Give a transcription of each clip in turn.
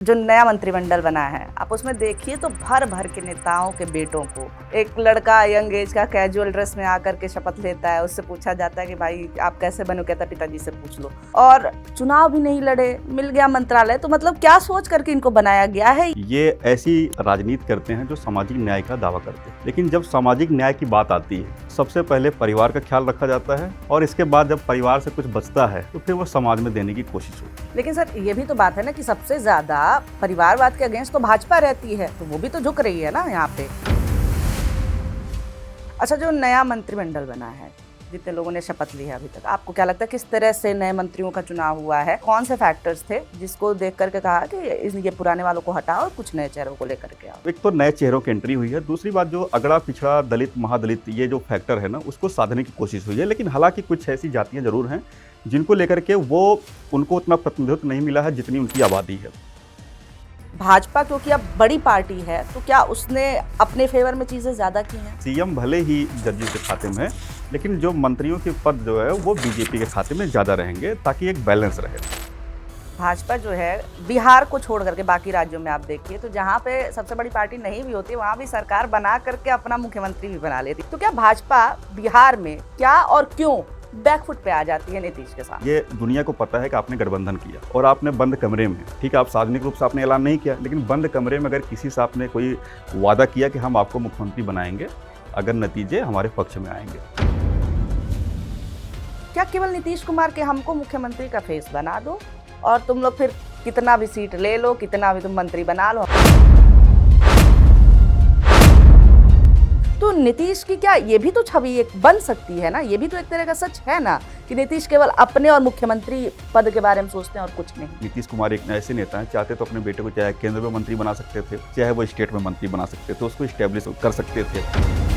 जो नया मंत्रिमंडल बना है, आप उसमें देखिए तो भर भर के नेताओं के बेटों को, एक लड़का यंग एज का कैजुअल ड्रेस में आकर के शपथ लेता है, उससे पूछा जाता है कि भाई आप कैसे बनो, कहता पिताजी से पूछ लो। और चुनाव भी नहीं लड़े, मिल गया मंत्रालय। तो मतलब क्या सोच करके इनको बनाया गया है? ये ऐसी राजनीति करते हैं जो सामाजिक न्याय का दावा करते हैं, लेकिन जब सामाजिक न्याय की बात आती है सबसे पहले परिवार का ख्याल रखा जाता है और इसके बाद जब परिवार से कुछ बचता है तो फिर वो समाज में देने की कोशिश होती है। लेकिन सर ये भी तो बात है ना कि सबसे ज्यादा परिवारवाद के अगेंस्ट तो भाजपा रहती है, तो वो भी तो झुक रही है ना यहाँ पे। अच्छा, जो नया मंत्रिमंडल बना है, जितने लोगों ने शपथ ली है अभी तक, आपको क्या लगता है किस तरह से नए मंत्रियों का चुनाव हुआ है? कौन से फैक्टर्स थे जिसको देख करके कहा कि ये पुराने वालों को हटाओ और कुछ नए चेहरों को लेकर के आओ? एक तो नए चेहरों की एंट्री हुई है, दूसरी बात जो अगड़ा पिछड़ा दलित महादलित ये जो फैक्टर है ना उसको साधने की कोशिश हुई है। लेकिन हालांकि कुछ ऐसी जातियां जरूर हैं जिनको लेकर के उनको उतना प्रतिनिधित्व नहीं मिला है जितनी उनकी आबादी है। भाजपा क्योंकि अब बड़ी पार्टी है, तो क्या उसने अपने फेवर में चीजें ज्यादा की हैं? सीएम भले ही जदयू के खाते में है, लेकिन जो मंत्रियों के पद जो है वो बीजेपी के खाते में ज्यादा रहेंगे ताकि एक बैलेंस रहे। भाजपा जो है बिहार को छोड़ करके बाकी राज्यों में आप देखिए तो जहाँ पे सबसे बड़ी पार्टी नहीं भी होती वहाँ भी सरकार बना करके अपना मुख्यमंत्री भी बना लेती। तो क्या भाजपा बिहार में क्या और क्यों बैकफुट पे आ जाती है नीतीश के साथ? ये दुनिया को पता है कि आपने गठबंधन किया और आपने बंद कमरे में, ठीक है, आप सार्वजनिक रूप से आपने ऐलान नहीं किया, लेकिन बंद कमरे में अगर किसी से आपने कोई वादा किया कि हम आपको मुख्यमंत्री बनाएंगे अगर नतीजे हमारे पक्ष में आएंगे। क्या केवल नीतीश कुमार के हमको मुख्यमंत्री का फेस बना दो और तुम लोग फिर कितना भी सीट ले लो, कितना भी तुम मंत्री बना लो? तो नीतीश की क्या ये भी तो छवि एक बन सकती है ना? ये भी तो एक तरह का सच है ना कि नीतीश केवल अपने और मुख्यमंत्री पद के बारे में सोचते हैं और कुछ नहीं। नीतीश कुमार एक ऐसे नेता हैं, चाहते तो अपने बेटे को चाहे केंद्र में मंत्री बना सकते थे, चाहे वो स्टेट में मंत्री बना सकते थे, उसको स्टेब्लिश कर सकते थे।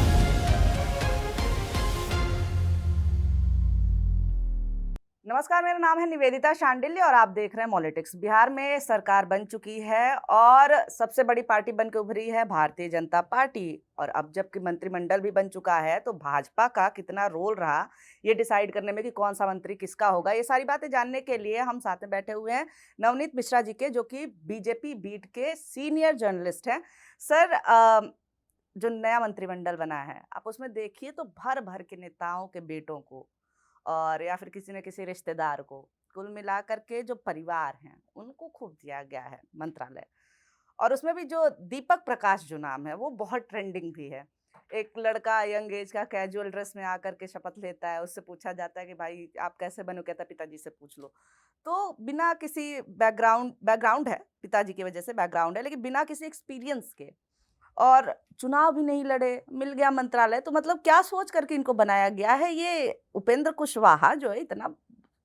नमस्कार, मेरा नाम है निवेदिता शांडिल्य और आप देख रहे हैं पॉलिटिक्स। बिहार में सरकार बन चुकी है और सबसे बड़ी पार्टी बनकर उभरी है भारतीय जनता पार्टी। और अब जबकि मंत्रिमंडल भी बन चुका है तो भाजपा का कितना रोल रहा ये डिसाइड करने में कि कौन सा मंत्री किसका होगा, ये सारी बातें जानने के लिए हम साथ में बैठे हुए हैं नवनीत मिश्रा जी के, जो कि बीजेपी बीट के सीनियर जर्नलिस्ट हैं। सर, जो नया मंत्रिमंडल बना है, आप उसमें देखिए तो भर भर के नेताओं के बेटों को और या फिर किसी न किसी रिश्तेदार को, कुल मिलाकर के जो परिवार हैं उनको खूब दिया गया है मंत्रालय। और उसमें भी जो दीपक प्रकाश जो नाम है वो बहुत ट्रेंडिंग भी है। एक लड़का यंग एज का कैजुअल ड्रेस में आकर के शपथ लेता है, उससे पूछा जाता है कि भाई आप कैसे बनो, कहता पिताजी से पूछ लो। तो बिना किसी बैकग्राउंड बैकग्राउंड है, पिताजी की वजह से बैकग्राउंड है, लेकिन बिना किसी एक्सपीरियंस के और चुनाव भी नहीं लड़े, मिल गया मंत्रालय। तो मतलब क्या सोच करके इनको बनाया गया है? ये उपेंद्र कुशवाहा जो है इतना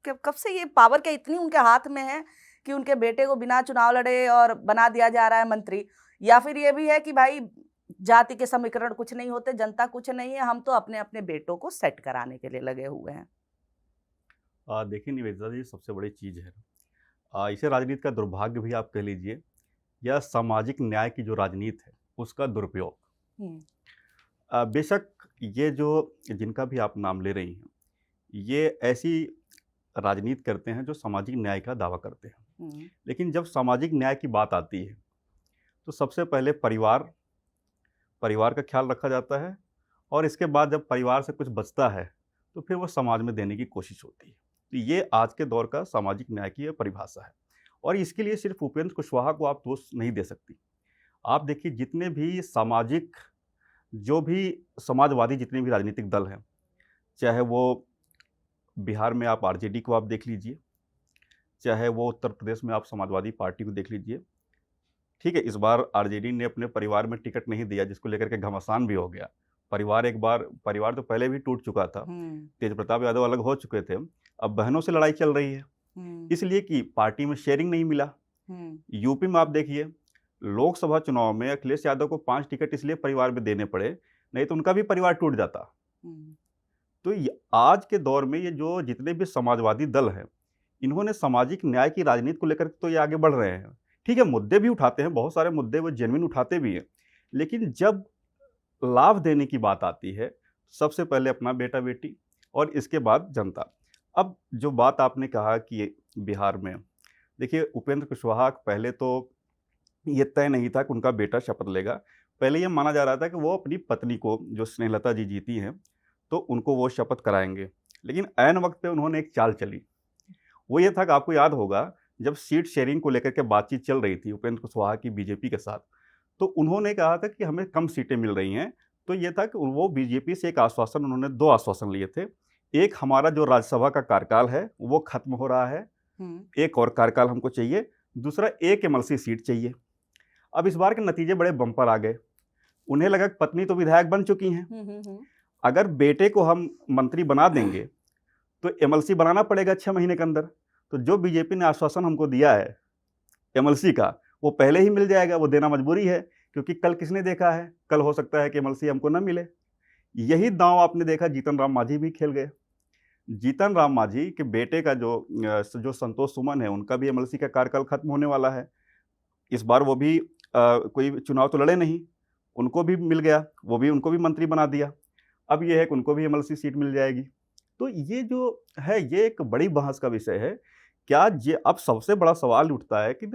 कब से ये पावर क्या इतनी उनके हाथ में है कि उनके बेटे को बिना चुनाव लड़े और बना दिया जा रहा है मंत्री? या फिर ये भी है कि भाई जाति के समीकरण कुछ नहीं होते, जनता कुछ नहीं है, हम तो अपने अपने बेटों को सेट कराने के लिए लगे हुए हैं? देखिए निवेदिता जी, सबसे बड़ी चीज़ है इसे राजनीति का दुर्भाग्य भी आप कह लीजिए या सामाजिक न्याय की जो राजनीति है उसका दुरुपयोग। हम्म। बेशक ये जो जिनका भी आप नाम ले रही हैं ये ऐसी राजनीति करते हैं जो सामाजिक न्याय का दावा करते हैं, हम्म। लेकिन जब सामाजिक न्याय की बात आती है तो सबसे पहले परिवार का ख्याल रखा जाता है और इसके बाद जब परिवार से कुछ बचता है तो फिर वो समाज में देने की कोशिश होती है। तो ये आज के दौर का सामाजिक न्याय की परिभाषा है और इसके लिए सिर्फ उपेंद्र कुशवाहा को आप दोष नहीं दे सकती। आप देखिए जितने भी जो भी समाजवादी जितने भी राजनीतिक दल हैं, चाहे वो बिहार में आप आरजेडी को आप देख लीजिए, चाहे वो उत्तर प्रदेश में आप समाजवादी पार्टी को देख लीजिए। ठीक है, इस बार आरजेडी ने अपने परिवार में टिकट नहीं दिया जिसको लेकर के घमासान भी हो गया। परिवार तो पहले भी टूट चुका था, तेज प्रताप यादव अलग हो चुके थे, अब बहनों से लड़ाई चल रही है इसलिए कि पार्टी में शेयरिंग नहीं मिला। यूपी में आप देखिए लोकसभा चुनाव में अखिलेश यादव को 5 टिकट इसलिए परिवार में देने पड़े, नहीं तो उनका भी परिवार टूट जाता। तो आज के दौर में ये जो जितने भी समाजवादी दल हैं इन्होंने सामाजिक न्याय की राजनीति को लेकर तो ये आगे बढ़ रहे हैं। ठीक है, मुद्दे भी उठाते हैं, बहुत सारे मुद्दे वो जेन्युइन उठाते भी हैं, लेकिन जब लाभ देने की बात आती है सबसे पहले अपना बेटा बेटी और इसके बाद जनता। अब जो बात आपने कहा कि बिहार में देखिए उपेंद्र कुशवाहा पहले तो ये तय नहीं था कि उनका बेटा शपथ लेगा। पहले ये माना जा रहा था कि वो अपनी पत्नी को, जो स्नेहलता जी जीती हैं, तो उनको वो शपथ कराएँगे। लेकिन ऐन वक़्त पे उन्होंने एक चाल चली। वो ये था कि आपको याद होगा, जब सीट शेयरिंग को लेकर के बातचीत चल रही थी उपेंद्र कुशवाहा की बीजेपी के साथ, तो उन्होंने कहा था कि हमें कम सीटें मिल रही हैं। तो ये था कि वो बीजेपी से एक आश्वासन, उन्होंने 2 आश्वासन लिए थे। एक, हमारा जो राज्यसभा का कार्यकाल है, वो खत्म हो रहा है, हुँ। एक और कार्यकाल हमको चाहिए। दूसरा, 1 एमएलसी सीट चाहिए। अब इस बार के नतीजे बड़े बम्पर आ गए। उन्हें लगा कि पत्नी तो विधायक बन चुकी हैं, हुँ, हुँ, हुँ। अगर बेटे को हम मंत्री बना देंगे, तो एमएलसी बनाना पड़ेगा 6 महीने के अंदर। तो जो बीजेपी ने आश्वासन हमको दिया है एमएलसी का, वो पहले ही मिल जाएगा, वो देना मजबूरी है, क्योंकि कल किसने देखा है, कल हो सकता है कि एमएलसी हमको ना मिले। यही दांव आपने देखा जीतन राम मांझी भी खेल गए। जीतन राम मांझी के बेटे का जो संतोष सुमन है, उनका भी एमएलसी का कार्यकाल खत्म होने वाला है। इस बार वो भी कोई चुनाव तो लड़े नहीं, उनको भी मिल गया, उनको भी मंत्री बना दिया। अब ये है कि उनको भी एमएलसी सीट मिल जाएगी। तो ये जो है, ये एक बड़ी बहस का विषय है। क्या ये अब सबसे बड़ा सवाल उठता है कि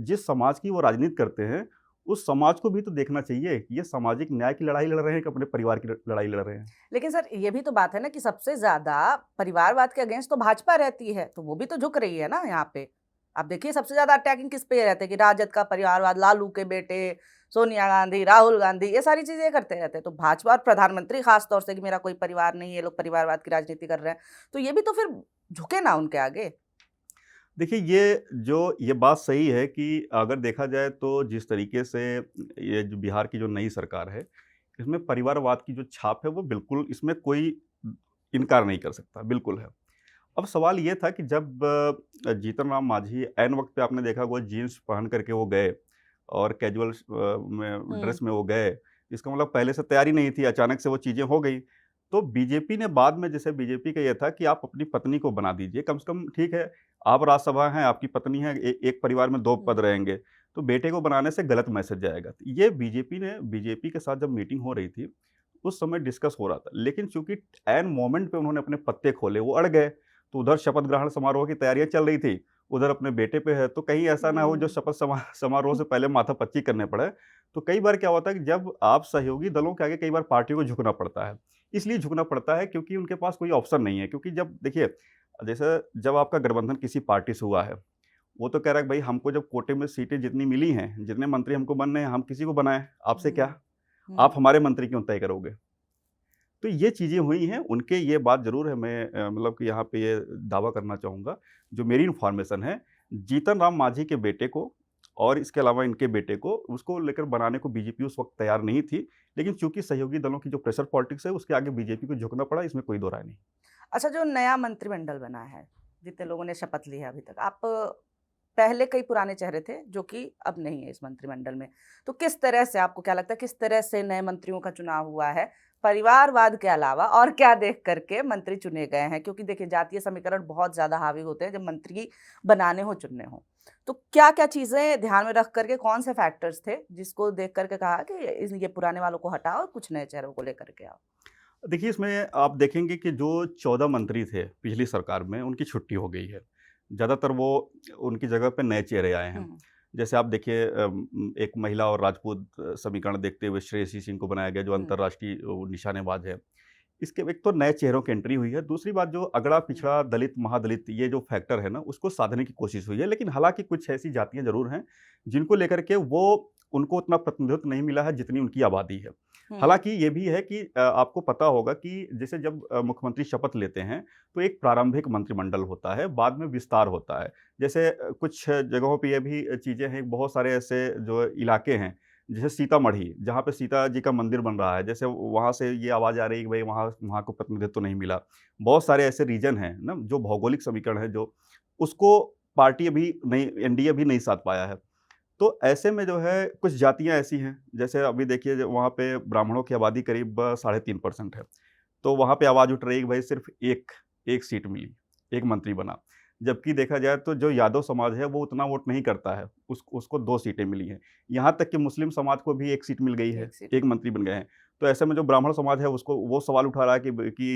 जिस समाज की वो राजनीति करते हैं, उस समाज को भी तो देखना चाहिए कि ये सामाजिक न्याय की लड़ाई लड़ रहे हैं कि अपने परिवार की लड़ाई लड़ रहे हैं। लेकिन सर ये भी तो बात है ना कि सबसे ज़्यादा परिवारवाद के अगेंस्ट तो भाजपा रहती है, तो वो भी तो झुक रही है ना यहाँ पे। आप देखिए सबसे ज़्यादा अटैकिंग किस पे रहते हैं कि राजद का परिवारवाद, लालू के बेटे, सोनिया गांधी, राहुल गांधी, ये सारी चीज़ें करते रहते हैं। तो भाजपा और प्रधानमंत्री खास तौर से कि मेरा कोई परिवार नहीं है, ये लोग परिवारवाद की राजनीति कर रहे हैं। तो ये भी तो फिर झुके ना उनके आगे। देखिए, ये बात सही है कि अगर देखा जाए तो जिस तरीके से ये जो बिहार की जो नई सरकार है, इसमें परिवारवाद की जो छाप है, वो बिल्कुल, इसमें कोई इनकार नहीं कर सकता, बिल्कुल है। अब सवाल ये था कि जब जीतन राम मांझी ऐन वक्त पे, आपने देखा, वो जीन्स पहन करके वो गए और कैजुअल में हुँ। ड्रेस में वो गए, इसका मतलब पहले से तैयारी नहीं थी, अचानक से वो चीज़ें हो गई। तो बीजेपी ने बाद में, जैसे बीजेपी का ये था कि आप अपनी पत्नी को बना दीजिए, कम से कम ठीक है, आप राज्यसभा हैं, आपकी पत्नी है, एक परिवार में 2 पद हुँ। रहेंगे, तो बेटे को बनाने से गलत मैसेज जाएगा। तो ये बीजेपी के साथ जब मीटिंग हो रही थी, उस समय डिस्कस हो रहा था। लेकिन चूँकि ऐन मोमेंट पे उन्होंने अपने पत्ते खोले, वो अड़ गए, तो उधर शपथ ग्रहण समारोह की तैयारियाँ चल रही थी, उधर अपने बेटे पे है, तो कहीं ऐसा ना हो जो हुँ। शपथ समारोह से पहले माथापच्ची करने पड़े। तो कई बार क्या होता है कि जब आप सहयोगी दलों के आगे कई बार पार्टियों को झुकना पड़ता है। इसलिए झुकना पड़ता है क्योंकि उनके पास कोई ऑप्शन नहीं है, क्योंकि जब देखिए, जैसे जब आपका गठबंधन किसी पार्टी से हुआ है, वो तो कह रहा है कि भाई हमको जब कोटे में सीटें जितनी मिली हैं, जितने मंत्री हमको बनने हैं, हम किसी को बनाएँ, आपसे क्या? हुँ। आप हुँ। हमारे मंत्री क्यों तय करोगे? तो ये चीज़ें हुई हैं, उनके ये बात ज़रूर है, मैं मतलब कि यहाँ पे ये दावा करना चाहूँगा, जो मेरी इन्फॉर्मेशन है, जीतन राम मांझी के बेटे को और इसके अलावा इनके बेटे को, उसको लेकर बनाने को बीजेपी उस वक़्त तैयार नहीं थी, लेकिन चूँकि सहयोगी दलों की जो प्रेशर पॉलिटिक्स है, उसके आगे बीजेपी को झुकना पड़ा, इसमें कोई दो राय नहीं। अच्छा, जो नया मंत्रिमंडल बना है, जितने लोगों ने शपथ ली है अभी तक, आप पहले कई पुराने चेहरे थे जो कि अब नहीं है इस मंत्रिमंडल में। तो किस तरह से आपको क्या लगता है किस तरह से नए मंत्रियों का चुनाव हुआ है? परिवारवाद के अलावा और क्या देख कर के मंत्री चुने गए हैं? क्योंकि देखिए जातीय समीकरण बहुत ज़्यादा हावी होते हैं जब मंत्री बनाने हो, चुनने हो। तो क्या-क्या चीज़ें ध्यान में रख कर के कौन से फैक्टर्स थे जिसको देख कर के कहा कि इस ये पुराने वालों को हटाओ और कुछ नए चेहरों को लेकर के आओ? देखिए, इसमें आप देखेंगे कि जो 14 मंत्री थे पिछली सरकार में, उनकी छुट्टी हो गई है। ज़्यादातर वो, उनकी जगह पे नए चेहरे आए हैं। हुँ, जैसे आप देखिए, एक महिला और राजपूत समीकरण देखते हुए श्रेयसी सिंह को बनाया गया, जो हुँ, अंतर्राष्ट्रीय निशानेबाज है। इसके एक तो नए चेहरों की एंट्री हुई है, दूसरी बात, जो अगड़ा, हुँ, पिछड़ा, दलित, महादलित, ये जो फैक्टर है ना, उसको साधने की कोशिश हुई है। लेकिन हालाँकि कुछ ऐसी जातियाँ ज़रूर हैं, जिनको लेकर के उनको उतना प्रतिनिधित्व नहीं मिला है जितनी उनकी आबादी है। हुँ, हालाँकि ये भी है कि आपको पता होगा कि जैसे जब मुख्यमंत्री शपथ लेते हैं, तो एक प्रारंभिक मंत्रिमंडल होता है, बाद में विस्तार होता है। जैसे कुछ जगहों पे ये भी चीज़ें हैं, बहुत सारे ऐसे जो इलाके हैं, जैसे सीतामढ़ी, जहाँ पे सीता जी का मंदिर बन रहा है, जैसे वहाँ से ये आवाज़ आ रही है कि भई वहाँ वहाँ को प्रतिनिधित्व नहीं मिला। बहुत सारे ऐसे रीजन हैं ना, जो भौगोलिक समीकरण है, जो उसको पार्टी अभी नहीं, एनडीए अभी नहीं साध पाया है। तो ऐसे में जो है, कुछ जातियाँ ऐसी हैं, जैसे अभी देखिए, जो वहाँ पे ब्राह्मणों की आबादी करीब 3.5% है। तो वहाँ पे आवाज़ उठ रही है कि भाई सिर्फ़ एक सीट मिली, एक मंत्री बना। जबकि देखा जाए तो जो यादव समाज है, वो उतना वोट नहीं करता है, उसको 2 सीटें मिली हैं। यहाँ तक कि मुस्लिम समाज को भी 1 सीट मिल गई है, एक सीट 1 मिली। मंत्री बन गए हैं। तो ऐसे में जो ब्राह्मण समाज है, उसको वो सवाल उठा रहा है कि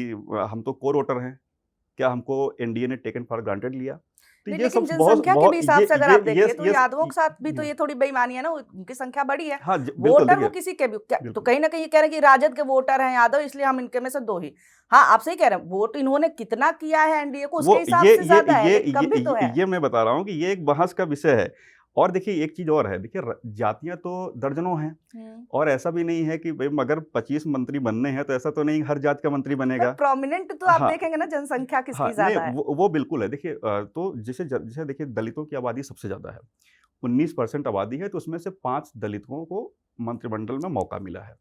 हम तो कोर वोटर हैं, क्या हमको एनडीए ने टेकन फॉर ग्रांटेड लिया? तो नहीं, ये लेकिन सब बहुत जनसंख्या के बहुत भी हिसाब से अगर आप देखिए तो ये यादवों के साथ भी तो हुँ, ये थोड़ी बेईमानी है ना, उनकी संख्या बड़ी है। हाँ, बिल्कुल वोटर वो देखिए, किसी के भी क्या तो बिल्कुल। कहीं न कहीं ये कह रहे हैं कि राजद के वोटर हैं यादव, इसलिए हम इनके में से 2 ही। हाँ, आप सही कह रहे हैं, वोट इन्होंने कितना किया है एनडीए को उसके वो हिसाब से ज़्यादा है, लेकिन कम भी तो है। ये मैं बता रहा हूँ कि ये एक बहस का विषय है। और देखिए एक चीज़ और है, देखिए जातियाँ तो दर्जनों हैं हुँ। और ऐसा भी नहीं है कि भई मगर 25 मंत्री बनने हैं तो ऐसा तो नहीं हर जात का मंत्री पर बनेगा। प्रोमिनेंट तो आप हाँ, देखेंगे ना जनसंख्या हाँ, किसकी नहीं ज़्यादा है। वो बिल्कुल है। देखिए तो जैसे देखिए दलितों की आबादी सबसे ज़्यादा है। 19% आबादी है तो उसमें से 5 दलितों को मंत्रिमंडल में मौका मिला है।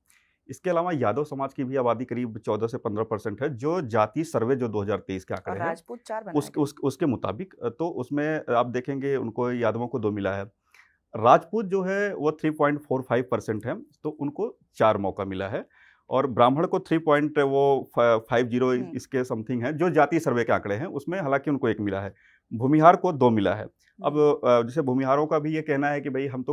इसके अलावा यादव समाज की भी आबादी करीब 14 से 15% है, जो जाति सर्वे जो 2023 के आंकड़े और हैं, राजपूत 4 बनाए गए। उसके मुताबिक तो उसमें आप देखेंगे उनको यादवों को 2 मिला है। राजपूत जो है वो 3.45% है, तो उनको 4 मौका मिला है और ब्राह्मण को 3 पॉइंट वो फ 50 हुँ, इसके समथिंग है, जो जातीय सर्वे के आंकड़े हैं, उसमें हालाँकि उनको 1 मिला है। भूमिहार को 2 मिला है। अब हुँ, जैसे भूमिहारों का भी ये कहना है कि भई हम तो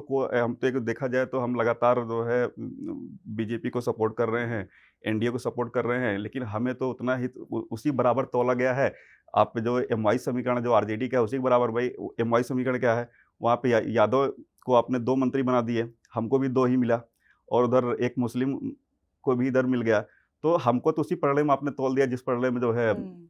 एक देखा जाए तो हम लगातार जो है बीजेपी को सपोर्ट कर रहे हैं, एनडीए को सपोर्ट कर रहे हैं, लेकिन हमें तो उतना ही उसी बराबर तौला गया है। आप जो एम-वाई समीकरण जो आरजेडी का है, उसी के बराबर भाई एम-वाई समीकरण क्या है? वहाँ पे या यादव को आपने 2 मंत्री बना दिए, हमको भी 2 ही मिला और उधर एक मुस्लिम को भी इधर मिल गया। तो हमको तो उसी प्रलय में आपने तौल दिया जिस प्रलय में जो है हुँ।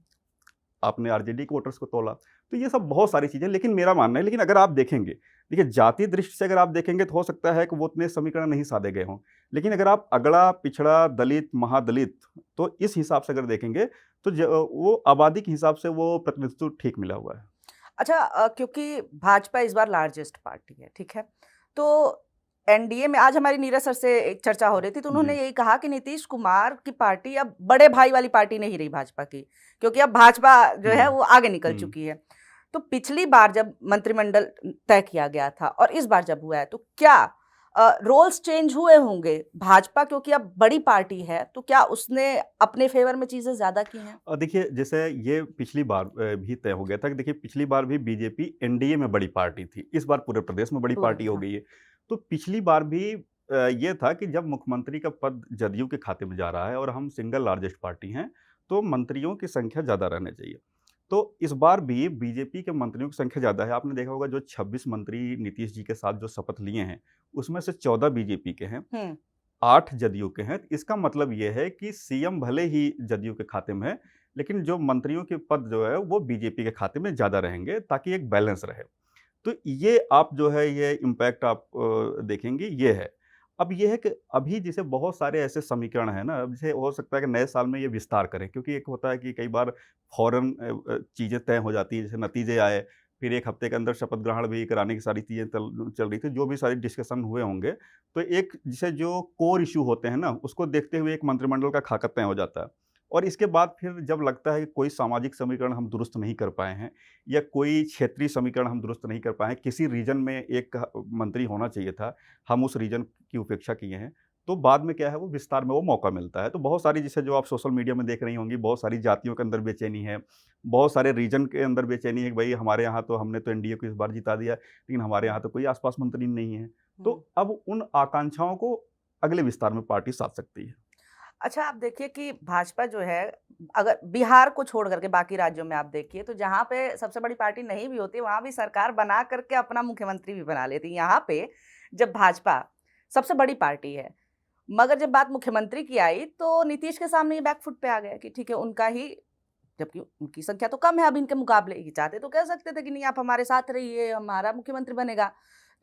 आपने आरजेडी के वोटर्स को तोला। तो ये सब बहुत सारी चीज़ें लेकिन मेरा मानना है लेकिन अगर आप देखेंगे, देखिए जातीय दृष्टि से अगर आप देखेंगे तो हो सकता है कि वो उतने समीकरण नहीं साधे गए हों। लेकिन अगर आप अगड़ा, पिछड़ा, दलित, महादलित तो इस हिसाब से अगर देखेंगे तो वो आबादी के हिसाब से वो प्रतिनिधित्व ठीक मिला हुआ है। अच्छा क्योंकि भाजपा इस बार लार्जेस्ट पार्टी है, ठीक है? तो एनडीए में आज हमारी नीरज सर से एक चर्चा हो रही थी, तो जी। उन्होंने यही कहा कि नीतीश कुमार की पार्टी अब बड़े भाई वाली पार्टी नहीं रही भाजपा की, क्योंकि अब भाजपा जो है हुँ, वो आगे निकल हुँ। चुकी है। तो पिछली बार जब मंत्रिमंडल तय किया गया था और इस बार जब हुआ है, तो क्या रोल्स चेंज हुए होंगे? भाजपा क्योंकि अब बड़ी पार्टी है, तो क्या उसने अपने फेवर में चीज़ें ज़्यादा की हैं? देखिए जैसे ये पिछली बार भी तय हो गया था कि देखिए पिछली बार भी बीजेपी एनडीए में बड़ी पार्टी थी। इस बार पूरे प्रदेश में बड़ी पूरे पार्टी में, हो हाँ। गई है। तो पिछली बार भी ये था कि जब मुख्यमंत्री का पद जदयू के खाते में जा रहा है और हम सिंगल लार्जेस्ट पार्टी हैं, तो मंत्रियों की संख्या ज़्यादा रहनी चाहिए। तो इस बार भी बीजेपी के मंत्रियों की संख्या ज़्यादा है। आपने देखा होगा जो 26 मंत्री नीतीश जी के साथ जो शपथ लिए हैं, उसमें से 14 बीजेपी के हैं। हुँ, 8 जदयू के हैं। इसका मतलब ये है कि सीएम भले ही जदयू के खाते में है, लेकिन जो मंत्रियों के पद जो है वो बीजेपी के खाते में ज़्यादा रहेंगे ताकि एक बैलेंस रहे। तो ये आप जो है ये इम्पैक्ट आप देखेंगे ये है। अब ये है कि अभी जैसे बहुत सारे ऐसे समीकरण हैं ना, अब जैसे हो सकता है कि नए साल में ये विस्तार करें क्योंकि एक होता है कि कई बार फ़ौरन चीज़ें तय हो जाती हैं, जैसे नतीजे आए, फिर 1 हफ्ते के अंदर शपथ ग्रहण भी कराने की सारी चीज़ें चल चल रही थी, जो भी सारी डिस्कशन हुए होंगे। तो एक जैसे जो कोर इश्यू होते हैं ना, उसको देखते हुए एक मंत्रिमंडल का खाका तय हो जाता है। और इसके बाद फिर जब लगता है कि कोई सामाजिक समीकरण हम दुरुस्त नहीं कर पाए हैं या कोई क्षेत्रीय समीकरण हम दुरुस्त नहीं कर पाए हैं, किसी रीजन में एक मंत्री होना चाहिए था, हम उस रीजन की उपेक्षा किए हैं, तो बाद में क्या है वो विस्तार में वो मौका मिलता है। तो बहुत सारी जैसे जो आप सोशल मीडिया में देख रही होंगी, बहुत सारी जातियों के अंदर बेचैनी है, बहुत सारे रीजन के अंदर बेचैनी है कि भई हमारे यहाँ तो हमने तो एनडीए को इस बार जिता दिया, लेकिन हमारे यहाँ हुँ, तो कोई आस-पास मंत्री नहीं है। तो हुँ। अब उन आकांक्षाओं को अगले विस्तार में पार्टी साध सकती है। अच्छा, आप देखिए कि भाजपा जो है, अगर बिहार को छोड़ करके बाकी राज्यों में आप देखिए, तो जहाँ पे सबसे बड़ी पार्टी नहीं भी होती, वहाँ भी सरकार बना करके अपना मुख्यमंत्री भी बना लेती है। यहाँ पे जब भाजपा सबसे बड़ी पार्टी है, मगर जब बात मुख्यमंत्री की आई, तो नीतीश के सामने ये बैक फुट पे आ गया कि ठीक है, उनका ही, जबकि उनकी संख्या तो कम है अब इनके मुकाबले, ये चाहते तो कह सकते थे कि नहीं आप हमारे साथ रहिए, हमारा मुख्यमंत्री बनेगा।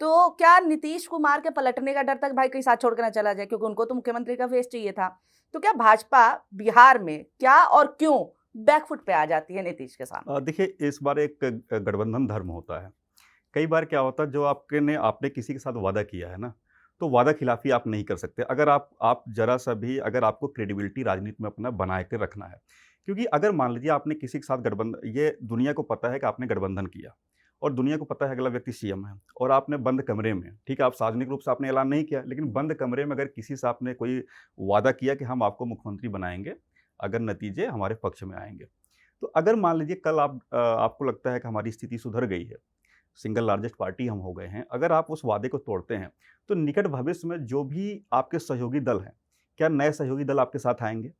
तो क्या नीतीश कुमार के पलटने का डर था कि भाई कहीं साथ छोड़ के ना चला जाए, क्योंकि उनको तो मुख्यमंत्री का फेस चाहिए था। तो क्या भाजपा बिहार में क्या और क्यों बैकफुट पे आ जाती है नीतीश के सामने? देखिए इस बार एक गठबंधन धर्म होता है। कई बार क्या होता है जो आपने किसी के साथ वादा किया है ना, तो वादा खिलाफ़ी आप नहीं कर सकते। अगर आप ज़रा-सा भी अगर आपको क्रेडिबिलिटी राजनीति में अपना बना के रखना है। क्योंकि अगर मान लीजिए आपने किसी के साथ गठबंधन ये दुनिया को पता है कि आपने गठबंधन किया और दुनिया को पता है अगला व्यक्ति सीएम है और आपने बंद कमरे में, ठीक है, आप सार्वजनिक रूप से आपने ऐलान नहीं किया, लेकिन हुँ, बंद कमरे में अगर किसी से आपने कोई वादा किया कि हम आपको मुख्यमंत्री बनाएँगे, अगर नतीजे हमारे पक्ष में आएँगे। तो अगर मान लीजिए कल आपको लगता है कि हमारी स्थिति सुधर गई है, सिंगल लार्जेस्ट पार्टी हम हो गए हैं, अगर आप उस वादे को तोड़ते हैं, तो निकट भविष्य में जो भी आपके सहयोगी दल हैं, क्या नए सहयोगी दल आपके साथ आएँगे?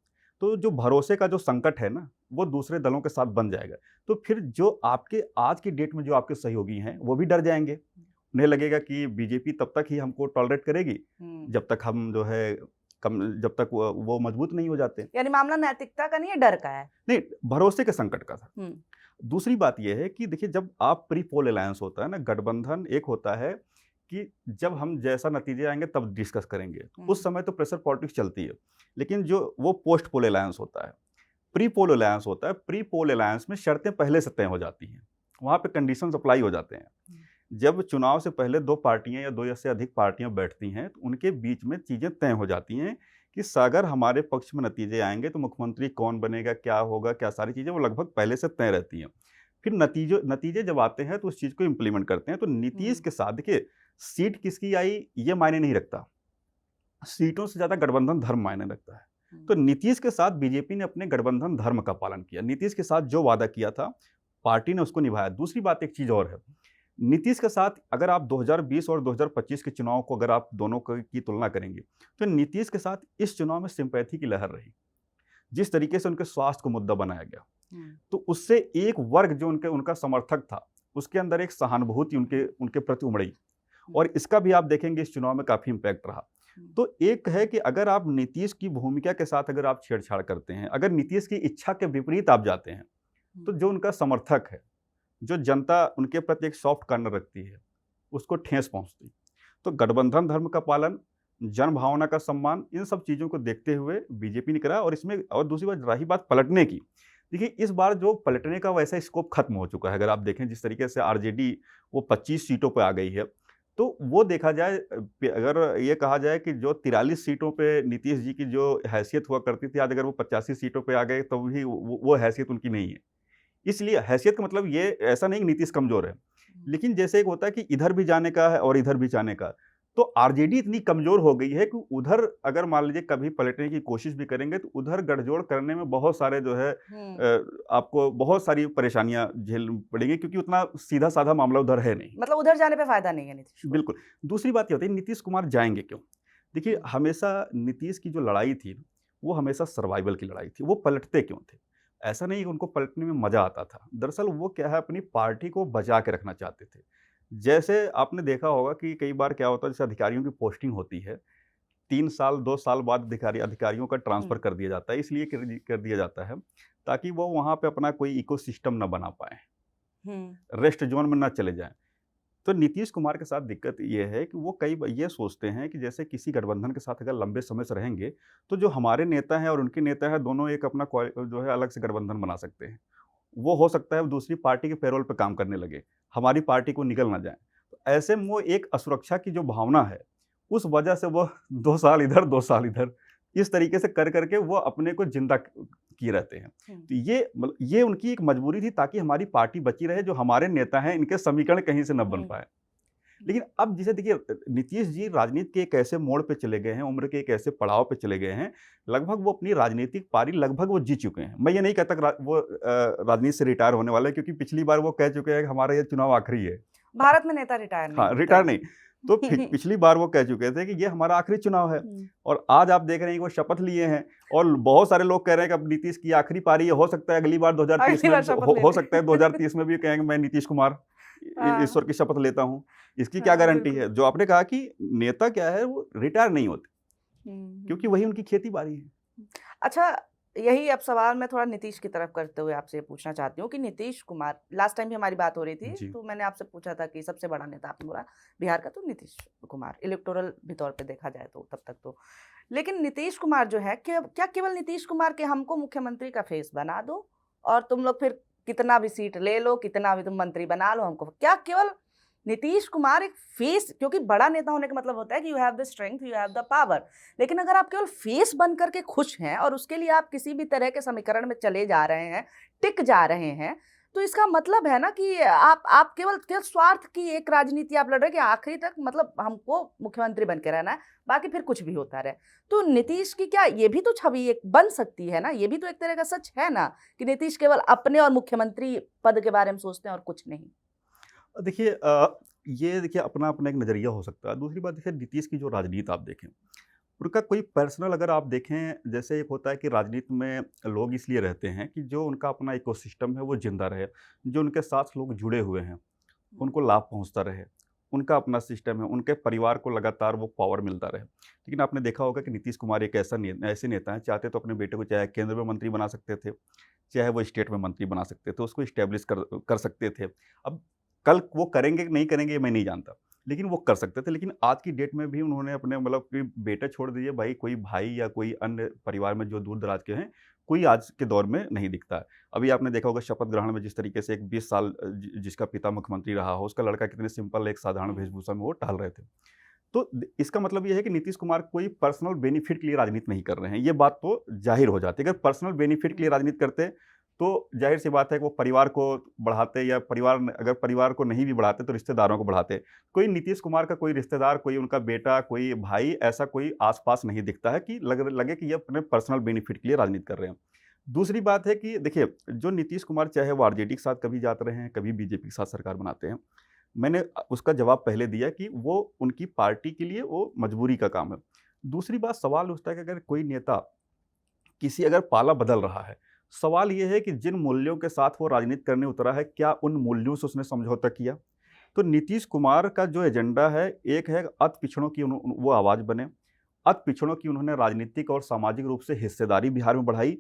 तो जो भरोसे का जो संकट है ना, वो दूसरे दलों के साथ बन जाएगा। तो फिर जो आपके आज की डेट में जो आपके सहयोगी हैं, वो भी डर जाएँगे। उन्हें लगेगा कि बीजेपी तब तक ही हमको टॉलरेट करेगी, जब तक हम जो है जब तक वो मजबूत नहीं हो जाते। यानी मामला नैतिकता का नहीं है, डर का है। नहीं, भरोसे के संकट का था। हुँ, दूसरी बात ये है कि देखिए, जब आप प्री पोल अलायंस होता है ना, गठबंधन एक होता है कि जब हम जैसा नतीजे आएँगे तब डिस्कस करेंगे। उस समय तो प्रेशर पॉलिटिक्स चलती है। लेकिन जो वो पोस्ट पोल अलायंस होता है, प्री पोल अलायंस होता है। प्री पोल अलायंस में शर्तें पहले से तय हो जाती हैं। वहाँ पे कंडीशंस अप्लाई हो जाते हैं। जब चुनाव से पहले 2 पार्टियाँ या 2 या से अधिक पार्टियाँ बैठती हैं, तो उनके बीच में चीज़ें तय हो जाती हैं कि अगर हमारे पक्ष में नतीजे आएँगे तो मुख्यमंत्री कौन बनेगा, क्या होगा, क्या सारी चीज़ें वो लगभग पहले से तय रहती हैं। फिर नतीजे जब आते हैं तो उस चीज़ को इम्प्लीमेंट करते हैं। तो नीतीश के साथ देखिए, सीट किसकी आई ये मायने नहीं रखता। सीटों से ज़्यादा गठबंधन धर्म मायने रखता है। तो नीतीश के साथ बीजेपी ने अपने गठबंधन धर्म का पालन किया। नीतीश के साथ जो वादा किया था, पार्टी ने उसको निभाया। दूसरी बात एक चीज़ और है, नीतीश के साथ अगर आप 2020 और 2025 के चुनाव को अगर आप दोनों की तुलना करेंगे, तो नीतीश के साथ इस चुनाव में सिंपैथी की लहर रही। जिस तरीके से उनके स्वास्थ्य को मुद्दा बनाया गया, तो उससे एक वर्ग जो उनका समर्थक था, उसके अंदर एक सहानुभूति उनके प्रति उमड़ी। और इसका भी आप देखेंगे इस चुनाव में काफ़ी इम्पैक्ट रहा। तो एक है कि अगर आप नीतीश की भूमिका के साथ अगर आप छेड़छाड़ करते हैं, अगर नीतीश की इच्छा के विपरीत आप जाते हैं, तो जो उनका समर्थक है, जो जनता उनके प्रति एक सॉफ्ट कॉर्नर रखती है, उसको ठेस पहुंचती है। तो गठबंधन धर्म का पालन, जन भावना का सम्मान, इन सब चीज़ों को देखते हुए बीजेपी ने करा। और इसमें और दूसरी बात रही बात पलटने की, देखिए इस बार जो पलटने का वैसा स्कोप खत्म हो चुका है। अगर आप देखें जिस तरीके से आरजेडी वो 25 सीटों पर आ गई है, तो वो देखा जाए, अगर ये कहा जाए कि जो 43 सीटों पे नीतीश जी की जो हैसियत हुआ करती थी, आज अगर वो 85 सीटों पे आ गए तो भी वो हैसियत उनकी नहीं है। इसलिए हैसियत का मतलब ये ऐसा नहीं कि नीतीश कमज़ोर है, लेकिन जैसे एक होता है कि इधर भी जाने का है और इधर भी जाने का। तो आरजेडी इतनी कमज़ोर हो गई है कि उधर अगर मान लीजिए कभी पलटने की कोशिश भी करेंगे, तो उधर गठजोड़ करने में बहुत सारे जो है आपको बहुत सारी परेशानियाँ झेलनी पड़ेंगी, क्योंकि उतना सीधा-साधा मामला उधर है नहीं। मतलब उधर जाने पे फ़ायदा नहीं है नीतीश को। बिल्कुल। दूसरी बात ये होती है, नीतीश कुमार जाएँगे क्यों? देखिए, हमेशा नीतीश की जो लड़ाई थी, वो हमेशा सर्वाइवल की लड़ाई थी। वो पलटते क्यों थे? ऐसा नहीं कि उनको पलटने में मज़ा आता था। दरअसल वो क्या है, अपनी पार्टी को बचा के रखना चाहते थे। जैसे आपने देखा होगा कि कई बार क्या होता है, जैसे अधिकारियों की पोस्टिंग होती है, 3 साल, 2 साल बाद अधिकारियों का ट्रांसफ़र कर दिया जाता है। इसलिए कर दिया जाता है, ताकि वो वहाँ पे अपना कोई इकोसिस्टम ना बना पाएँ, रेस्ट ज़ोन में ना चले जाएँ। तो नीतीश कुमार के साथ दिक्कत ये है कि वो कई बार ये सोचते हैं कि जैसे किसी गठबंधन के साथ अगर लंबे समय से रहेंगे, तो जो हमारे नेता हैं और उनके नेता हैं, दोनों एक अपना जो है अलग से गठबंधन बना सकते हैं। वो हो सकता है दूसरी पार्टी के पैरोल पे काम करने लगे, हमारी पार्टी को निगल ना जाए। तो ऐसे में वो एक असुरक्षा की जो भावना है, उस वजह से वो 2 साल इधर, 2 साल इधर, इस तरीके से कर के वो अपने को ज़िंदा किए रहते हैं। तो ये उनकी एक मजबूरी थी, ताकि हमारी पार्टी बची रहे, जो हमारे नेता हैं इनके समीकरण कहीं से न बन पाए। लेकिन अब जिसे देखिए, नीतीश जी राजनीति के एक ऐसे मोड़ पे चले गए हैं, उम्र के एक ऐसे पड़ाव पे चले गए हैं, लगभग वो अपनी राजनीतिक पारी लगभग वो जी चुके हैं। मैं ये नहीं कहता कि वो राजनीति से रिटायर होने वाले हैं, क्योंकि पिछली बार वो कह चुके हैं कि हमारा ये चुनाव आखिरी है। भारत में नेता रिटायर नहीं हाँ, होते। रिटायर नहीं। तो पिछली बार वो कह चुके थे कि ये हमारा आखिरी चुनाव है, और आज आप देख रहे हैं कि वो शपथ लिए हैं, और बहुत सारे लोग कह रहे हैं कि अब नीतीश की आखिरी पारी है। हो सकता है अगली बार 2030 में हो सकता है 2030 में भी कहेंगे मैं नीतीश कुमार ईश्वर की शपथ लेता हूँ। इसकी क्या गारंटी है? जो आपने कहा कि नेता क्या है, वो रिटायर नहीं होते, क्योंकि वही उनकी खेती-बाड़ी है। अच्छा, यही अब सवाल मैं थोड़ा नीतीश की तरफ करते हुए आपसे पूछना चाहती हूँ कि नीतीश कुमार, लास्ट टाइम भी हमारी बात हो रही थी, तो मैंने आपसे पूछा था कि सबसे बड़ा नेता आपने बोला बिहार का तो नीतीश कुमार, इलेक्टोरल भी तौर पे देखा जाए तो तब तक तो। लेकिन नीतीश कुमार जो है, क्या केवल नीतीश कुमार के हमको मुख्यमंत्री का फेस बना दो और तुम लोग फिर कितना भी सीट ले लो, कितना भी तुम मंत्री बना लो हमको, क्या केवल नीतीश कुमार एक फेस, क्योंकि बड़ा नेता होने का मतलब होता है कि you have the strength, you have the power, लेकिन अगर आप केवल फेस बन करके खुश हैं और उसके लिए आप किसी भी तरह के समीकरण में चले जा रहे हैं, टिक जा रहे हैं, तो इसका मतलब है ना कि आप केवल स्वार्थ की एक राजनीति आप लड़ रहे हैं कि आखिरी तक मतलब हमको मुख्यमंत्री बन के रहना है, बाकी फिर कुछ भी होता रहे। तो नीतीश की क्या ये भी तो छवि एक बन सकती है ना, ये भी तो एक तरह का सच है ना कि नीतीश केवल अपने और मुख्यमंत्री पद के बारे में सोचते हैं और कुछ नहीं। देखिए, ये देखिए अपना अपना एक नज़रिया हो सकता है। दूसरी बात देखिए, नीतीश की जो राजनीति आप देखें, उनका कोई पर्सनल अगर आप देखें, जैसे एक होता है कि राजनीति में लोग इसलिए रहते हैं कि जो उनका अपना इकोसिस्टम है वो जिंदा रहे, जो उनके साथ लोग जुड़े हुए हैं उनको लाभ पहुंचता रहे, उनका अपना सिस्टम है, उनके परिवार को लगातार वो पावर मिलता रहे। लेकिन आपने देखा होगा कि नीतीश कुमार एक ऐसे नेता हैं, चाहते तो अपने बेटे को चाहे केंद्र में मंत्री बना सकते थे, चाहे वो स्टेट में मंत्री बना सकते थे, उसको इस्टेब्लिश कर सकते थे। अब कल वो करेंगे कि नहीं करेंगे ये मैं नहीं जानता, लेकिन वो कर सकते थे। लेकिन आज की डेट में भी उन्होंने अपने मतलब कि बेटे छोड़ दिए, भाई कोई भाई या कोई अन्य परिवार में जो दूर दराज के हैं, कोई आज के दौर में नहीं दिखता है। अभी आपने देखा होगा शपथ ग्रहण में जिस तरीके से एक 20 साल जिसका पिता मुख्यमंत्री रहा हो, उसका लड़का कितने सिंपल एक साधारण वेशभूषा में वो टहल रहे थे। तो इसका मतलब ये है कि नीतीश कुमार कोई पर्सनल बेनिफिट के लिए राजनीति नहीं कर रहे हैं, ये बात तो जाहिर हो जाती है। अगर पर्सनल बेनिफिट के लिए राजनीति करते तो जाहिर सी बात है कि वो परिवार को बढ़ाते, या अगर परिवार को नहीं भी बढ़ाते तो रिश्तेदारों को बढ़ाते। कोई नीतीश कुमार का कोई रिश्तेदार, कोई उनका बेटा, कोई भाई, ऐसा कोई आसपास नहीं दिखता है कि लगे कि ये अपने पर्सनल बेनिफिट के लिए राजनीति कर रहे हैं। दूसरी बात है कि देखिए, जो नीतीश कुमार चाहे वो आरजेडी के साथ कभी जाते रहे हैं, कभी बीजेपी के साथ सरकार बनाते हैं, मैंने उसका जवाब पहले दिया कि वो उनकी पार्टी के लिए वो मजबूरी का काम है। दूसरी बात, सवाल उठता है कि अगर कोई नेता किसी अगर पाला बदल रहा है, सवाल ये है कि जिन मूल्यों के साथ वो राजनीति करने उतरा है, क्या उन मूल्यों से उसने समझौता किया? तो नीतीश कुमार का जो एजेंडा है, एक है अति पिछड़ों की वो आवाज़ बने। अति पिछड़ों की उन्होंने राजनीतिक और सामाजिक रूप से हिस्सेदारी बिहार में बढ़ाई।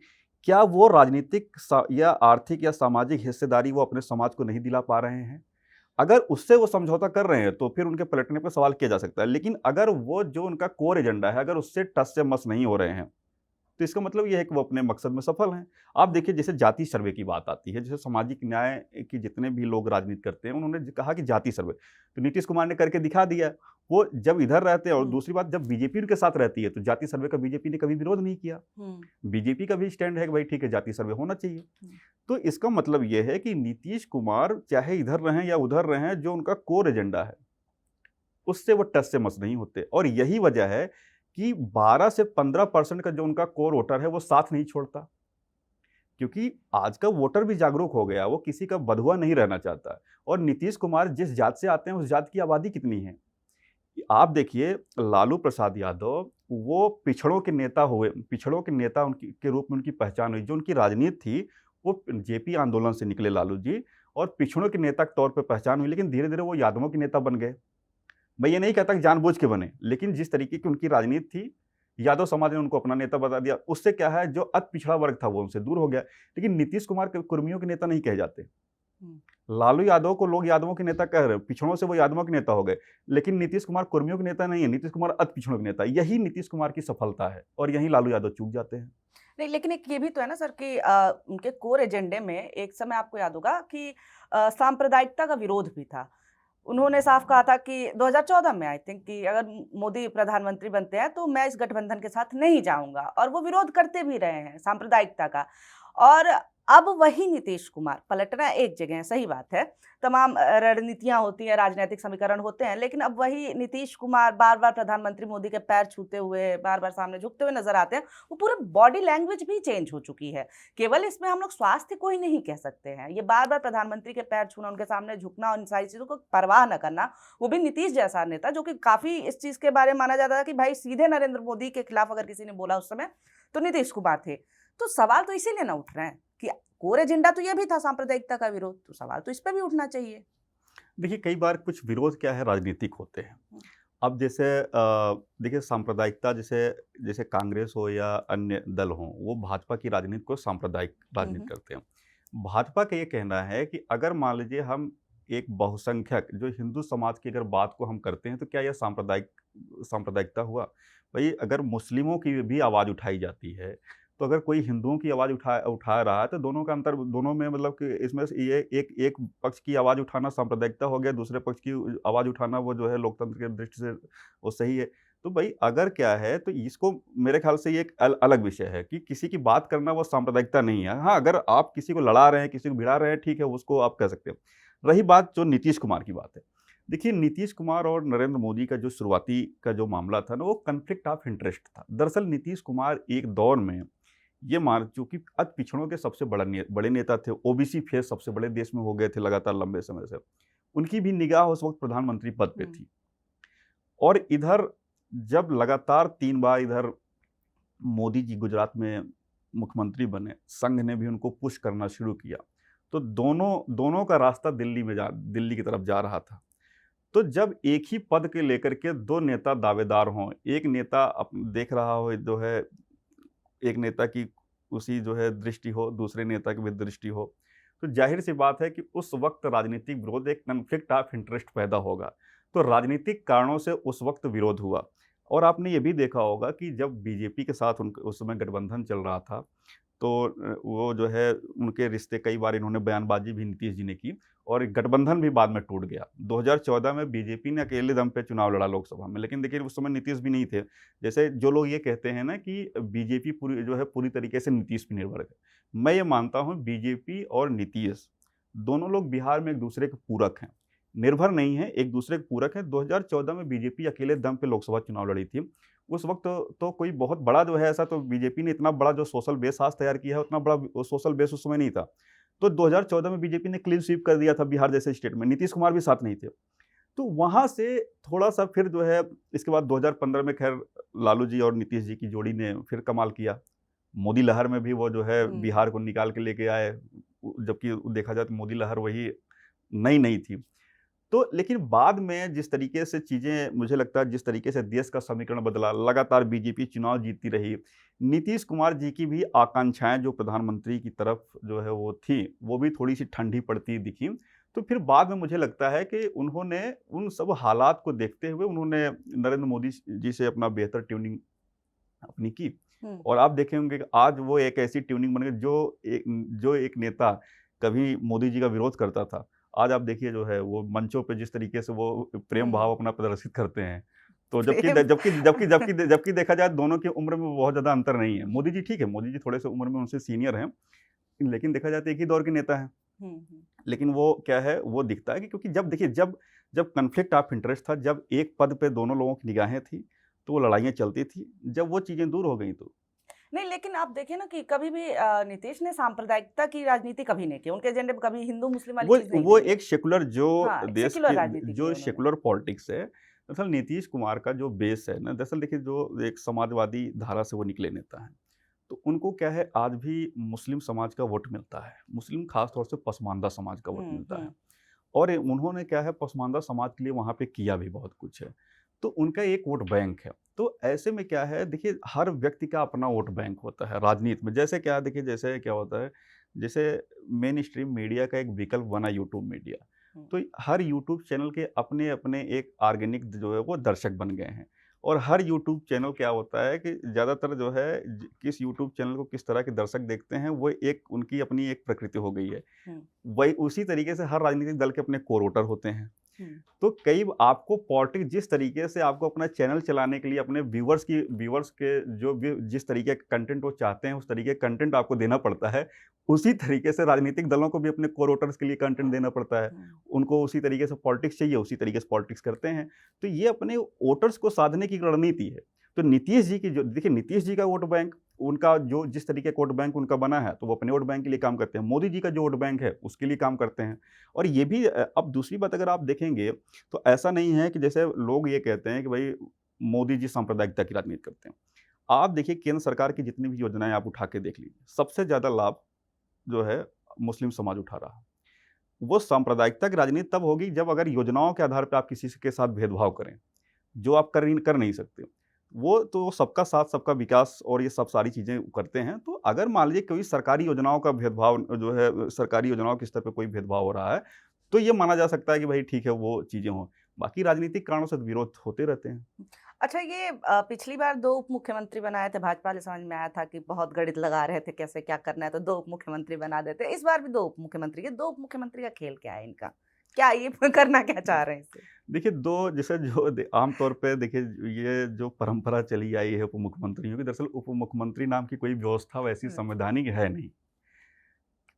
क्या वो राजनीतिक या आर्थिक या सामाजिक हिस्सेदारी वो अपने समाज को नहीं दिला पा रहे हैं? अगर उससे वो समझौता कर रहे हैं तो फिर उनके पलटने पर सवाल किया जा सकता है। लेकिन अगर वो जो उनका कोर एजेंडा है, अगर उससे टस से मस नहीं हो रहे हैं, तो इसका मतलब ये है कि वो अपने मकसद में सफल हैं। आप देखिए, जैसे जाति सर्वे की बात आती है, जैसे सामाजिक न्याय के जितने भी लोग राजनीति करते हैं, उन्होंने कहा कि जाति सर्वे, तो नीतीश कुमार ने करके दिखा दिया। वो जब इधर रहते हैं, और दूसरी बात, जब बीजेपी उनके साथ रहती है तो जाति सर्वे का बीजेपी ने कभी विरोध नहीं किया। बीजेपी का भी स्टैंड है कि भाई ठीक है, जाति सर्वे होना चाहिए। तो इसका मतलब ये है कि नीतीश कुमार चाहे इधर रहें या उधर रहें, जो उनका कोर एजेंडा है उससे वो टस से मस नहीं होते। और यही वजह है कि 12 से 15% का जो उनका कोर वोटर है वो साथ नहीं छोड़ता, क्योंकि आज का वोटर भी जागरूक हो गया, वो किसी का बंधुआ नहीं रहना चाहता। और नीतीश कुमार जिस जात से आते हैं उस जात की आबादी कितनी है, आप देखिए। लालू प्रसाद यादव वो पिछड़ों के नेता हुए, पिछड़ों के नेता उनकी के रूप में उनकी पहचान हुई। जो उनकी राजनीति थी वो जेपी आंदोलन से निकले लालू जी, और पिछड़ों के नेता के तौर पर पहचान हुई। लेकिन धीरे धीरे वो यादवों के नेता बन गए। मैं ये नहीं कहता कि जानबूझ के बने, लेकिन जिस तरीके की उनकी राजनीति थी, यादव समाज ने उनको अपना नेता बता दिया। उससे क्या है, जो अति पिछड़ा वर्ग था वो उनसे दूर हो गया। लेकिन नीतीश कुमार के कुर्मियों के नेता नहीं कहे जाते। लालू यादव को लोग यादवों के नेता कह रहे हैं, पिछड़ों से वो यादवों के नेता हो गए। लेकिन नीतीश कुमार कुर्मियों के नेता नहीं है, नीतीश कुमार अति पिछड़ों के नेता। यही नीतीश कुमार की सफलता है, और यही लालू यादव चूक जाते हैं। नहीं, लेकिन एक ये भी तो है ना सर कि उनके कोर एजेंडे में एक समय आपको याद होगा कि सांप्रदायिकता का विरोध भी था। उन्होंने साफ कहा था कि 2014 में आई थिंक कि अगर मोदी प्रधानमंत्री बनते हैं तो मैं इस गठबंधन के साथ नहीं जाऊंगा, और वो विरोध करते भी रहे हैं सांप्रदायिकता का। और अब वही नीतीश कुमार, पलटना एक जगह है, सही बात है, तमाम रणनीतियां होती हैं, राजनीतिक समीकरण होते हैं, लेकिन अब वही नीतीश कुमार बार बार प्रधानमंत्री मोदी के पैर छूते हुए, बार बार सामने झुकते हुए नजर आते हैं। वो पूरे बॉडी लैंग्वेज भी चेंज हो चुकी है। केवल इसमें हम लोग स्वास्थ्य को ही नहीं कह सकते हैं, ये बार बार प्रधानमंत्री के पैर छूना, उनके सामने झुकना और इन सारी चीजों को परवाह न करना, वो भी नीतीश जैसा नेता जो कि काफी इस चीज के बारे में माना जाता था कि भाई सीधे नरेंद्र मोदी के खिलाफ अगर किसी ने बोला उस समय तो नीतीश कुमार थे। तो सवाल तो इसीलिए ना उठ रहे हैं कि कोर एजेंडा तो ये भी था सांप्रदायिकता का विरोध, तो सवाल तो इस पे भी उठना चाहिए। देखिए, कई बार कुछ विरोध क्या है, राजनीतिक होते हैं। अब जैसे देखिए, सांप्रदायिकता, जैसे जैसे कांग्रेस हो या अन्य दल हो, वो भाजपा की राजनीति को सांप्रदायिक राजनीति करते हैं। भाजपा का ये कहना है कि अगर मान लीजिए हम एक बहुसंख्यक जो हिंदू समाज की अगर बात को हम करते हैं, तो क्या यह सांप्रदायिकता हुआ? भाई, अगर मुस्लिमों की भी आवाज़ उठाई जाती है, तो अगर कोई हिंदुओं की आवाज़ उठा रहा है, तो दोनों का अंतर, दोनों में मतलब कि इसमें से ये एक पक्ष की आवाज़ उठाना सांप्रदायिकता हो गया, दूसरे पक्ष की आवाज़ उठाना वो जो है लोकतंत्र के दृष्टि से वो सही है। तो भाई अगर क्या है, तो इसको मेरे ख्याल से ये एक अलग विषय है कि किसी की बात करना वो सांप्रदायिकता नहीं है। हाँ, अगर आप किसी को लड़ा रहे हैं, किसी को भिड़ा रहे हैं, ठीक है, उसको आप कह सकते हैं। रही बात जो नीतीश कुमार की बात है, देखिए, नीतीश कुमार और नरेंद्र मोदी का जो शुरुआती का जो मामला था ना, वो कन्फ्लिक्ट ऑफ इंटरेस्ट था। दरअसल नीतीश कुमार एक दौर में ये मान, चूंकि अति पिछड़ों के सबसे बड़े नेता थे, ओबीसी फेस सबसे बड़े देश में हो गए थे लगातार लंबे समय से, उनकी भी निगाह उस वक्त प्रधानमंत्री पद पे थी। और इधर जब लगातार 3 बार इधर मोदी जी गुजरात में मुख्यमंत्री बने, संघ ने भी उनको पुश करना शुरू किया, तो दोनों दोनों का रास्ता दिल्ली की तरफ जा रहा था। तो जब एक ही पद के लेकर के 2 नेता दावेदार हों, एक नेता देख रहा हो जो है, एक नेता की उसी जो है दृष्टि हो, दूसरे नेता की भी दृष्टि हो, तो ज़ाहिर-सी बात है कि उस वक़्त राजनीतिक विरोध, एक कॉन्फ्लिक्ट ऑफ इंटरेस्ट पैदा होगा। तो राजनीतिक कारणों से उस वक़्त विरोध हुआ। और आपने ये भी देखा होगा कि जब बीजेपी के साथ उनक उस समय गठबंधन चल रहा था, तो वो जो है उनके रिश्ते कई बार इन्होंने बयानबाज़ी भी नीतीश जी ने की और गठबंधन भी बाद में टूट गया। 2014 में बीजेपी ने अकेले दम पे चुनाव लड़ा लोकसभा में, लेकिन देखिए उस समय नीतीश भी नहीं थे। जैसे जो लोग ये कहते हैं ना कि बीजेपी पूरी तरीके से नीतीश पे निर्भर है। मैं ये मानता हूँ बीजेपी और नीतीश दोनों लोग बिहार में एक-दूसरे के पूरक हैं। निर्भर नहीं है, एक-दूसरे के पूरक हैं। 2014 में बीजेपी अकेले दम पे लोकसभा चुनाव लड़ी थी। उस वक़्त तो कोई बहुत बड़ा जो है ऐसा, तो बीजेपी ने इतना बड़ा जो सोशल बेस आज तैयार किया है, उतना बड़ा सोशल बेस उस समय नहीं था। तो 2014 में बीजेपी ने क्लीन स्वीप कर दिया था बिहार जैसे स्टेट में, नीतीश कुमार भी साथ नहीं थे। तो वहाँ से थोड़ा-सा फिर जो है इसके बाद 2015 में खैर लालू जी और नीतीश जी की जोड़ी ने फिर कमाल किया। मोदी लहर में भी वो जो है बिहार को निकाल के लेके आए, जबकि देखा जाए तो मोदी लहर वही नई-नई थी। तो लेकिन बाद में जिस तरीके से चीज़ें, मुझे लगता है जिस तरीके से देश का समीकरण बदला, लगातार बीजेपी चुनाव जीतती रही, नीतीश कुमार जी की भी आकांक्षाएँ जो प्रधानमंत्री की तरफ जो है वो थी, वो भी थोड़ी-सी ठंडी पड़ती दिखी। तो फिर बाद में मुझे लगता है कि उन्होंने उन सब हालात को देखते हुए उन्होंने नरेंद्र मोदी जी से अपना बेहतर ट्यूनिंग अपनी की। हुँ। और आप देखे होंगे कि आज वो एक ऐसी ट्यूनिंग बन गई जो एक नेता कभी मोदी जी का विरोध करता था, आज आप देखिए जो है वो मंचों पे जिस तरीके से वो प्रेम भाव हुँ। अपना प्रदर्शित करते हैं। तो प्रेम जबकि देखा जाए दोनों की उम्र में बहुत ज़्यादा अंतर नहीं है। मोदी जी ठीक है, मोदी जी थोड़े-से उम्र में उनसे सीनियर हैं, लेकिन देखा जाए तो एक ही दौर के नेता हैं। हुँ, हुँ। लेकिन वो क्या है, वो दिखता है कि क्योंकि जब देखिए जब कॉन्फ्लिक्ट ऑफ इंटरेस्ट था, जब एक पद पे दोनों लोगों की निगाहें थी, तो वो लड़ाइयाँ चलती थी। जब वो चीज़ें दूर हो गई तो नहीं, लेकिन आप देखिए ना कि कभी भी नीतीश ने सांप्रदायिकता की राजनीति कभी नहीं की। उनके एजेंडे में कभी हिंदू-मुस्लिम वाली चीज़ नहीं वो गई है। एक सेकुलर जो हाँ, एक देश सेक्युलर के राजनीति की जो है उन्होंने। सेकुलर पॉलिटिक्स है, दरअसल नीतीश कुमार का जो बेस है ना, दरअसल देखिए जो एक समाजवादी धारा से वो निकले नेता हैं। तो उनको क्या है, आज भी मुस्लिम समाज का वोट मिलता है। मुस्लिम खास तौर से पसमानदा समाज का वोट हुँ, मिलता है। हुँ। और उन्होंने क्या है, पसमानदा समाज के लिए वहाँ पे किया भी बहुत कुछ है। तो उनका एक वोट बैंक है। तो ऐसे में क्या है, देखिए हर व्यक्ति का अपना वोट बैंक होता है राजनीति में। जैसे क्या देखिए, जैसे क्या होता है, जैसे मेन स्ट्रीम मीडिया का एक विकल्प बना यूट्यूब मीडिया। हुँ। तो हर यूट्यूब चैनल के अपने-अपने एक ऑर्गेनिक जो है वो दर्शक बन गए हैं। और हर यूट्यूब चैनल क्या होता है कि ज़्यादातर जो है किस यूट्यूब चैनल को किस तरह के दर्शक देखते हैं, वो एक उनकी अपनी एक प्रकृति हो गई है। हुँ, वही उसी तरीके से हर राजनीतिक दल के अपने कोर वोटर होते हैं। हुँ। तो कई आपको पॉलिटिक्स जिस तरीके से आपको अपना चैनल चलाने के लिए अपने व्यूअर्स के जो भी जिस तरीके का कंटेंट वो चाहते हैं, उस तरीके का कंटेंट आपको देना पड़ता है। उसी तरीके से राजनीतिक दलों को भी अपने कोर वोटर्स के लिए कंटेंट देना पड़ता है। हुँ। उनको उसी तरीके से पॉलिटिक्स चाहिए, उसी तरीके से पॉलिटिक्स करते हैं। तो ये अपने वोटर्स को साधने की रणनीति है। तो नीतीश जी की जो देखिए, नीतीश जी का वोट बैंक, उनका जो जिस तरीके का वोट बैंक उनका बना है, तो वो अपने वोट बैंक के लिए काम करते हैं। मोदी जी का जो वोट बैंक है, उसके लिए काम करते हैं। और ये भी अब दूसरी बात अगर आप देखेंगे, तो ऐसा नहीं है कि जैसे लोग ये कहते हैं कि भाई मोदी जी सांप्रदायिकता की राजनीति करते हैं। आप देखिए केंद्र सरकार की जितनी भी योजनाएँ आप उठा के देख लीजिए, सबसे ज़्यादा लाभ जो है मुस्लिम समाज उठा रहा है। वो सांप्रदायिकता की राजनीति तब होगी जब अगर योजनाओं के आधार पे आप किसी के साथ भेदभाव करें, जो आप कर नहीं सकते। वो तो सबका साथ, सबका विकास और ये सब सारी चीज़ें करते हैं। तो अगर मान लीजिए कोई सरकारी योजनाओं का भेदभाव जो है, सरकारी योजनाओं के स्तर पे कोई भेदभाव हो रहा है, तो ये माना जा सकता है कि भाई ठीक है, वो चीज़ें हों। बाकी राजनीतिक कारणों से विरोध होते रहते हैं। अच्छा, ये पिछली बार 2 उप मुख्यमंत्री बनाए थे, भाजपा वाले समझ में आया था कि बहुत गणित लगा रहे थे कैसे क्या करना है, तो 2 उप मुख्यमंत्री बना देते। इस बार भी 2 उप मुख्यमंत्री, ये 2 उप मुख्यमंत्री का खेल क्या है इनका? क्या ये करना क्या चाह रहे हैं इससे? देखिए 2 जैसे जो आम तौर पे देखिए, ये जो परंपरा चली आई है उप मुख्यमंत्रियों की, दरअसल उप मुख्यमंत्री नाम की कोई व्यवस्था वैसी हुँ, संवैधानिक है नहीं।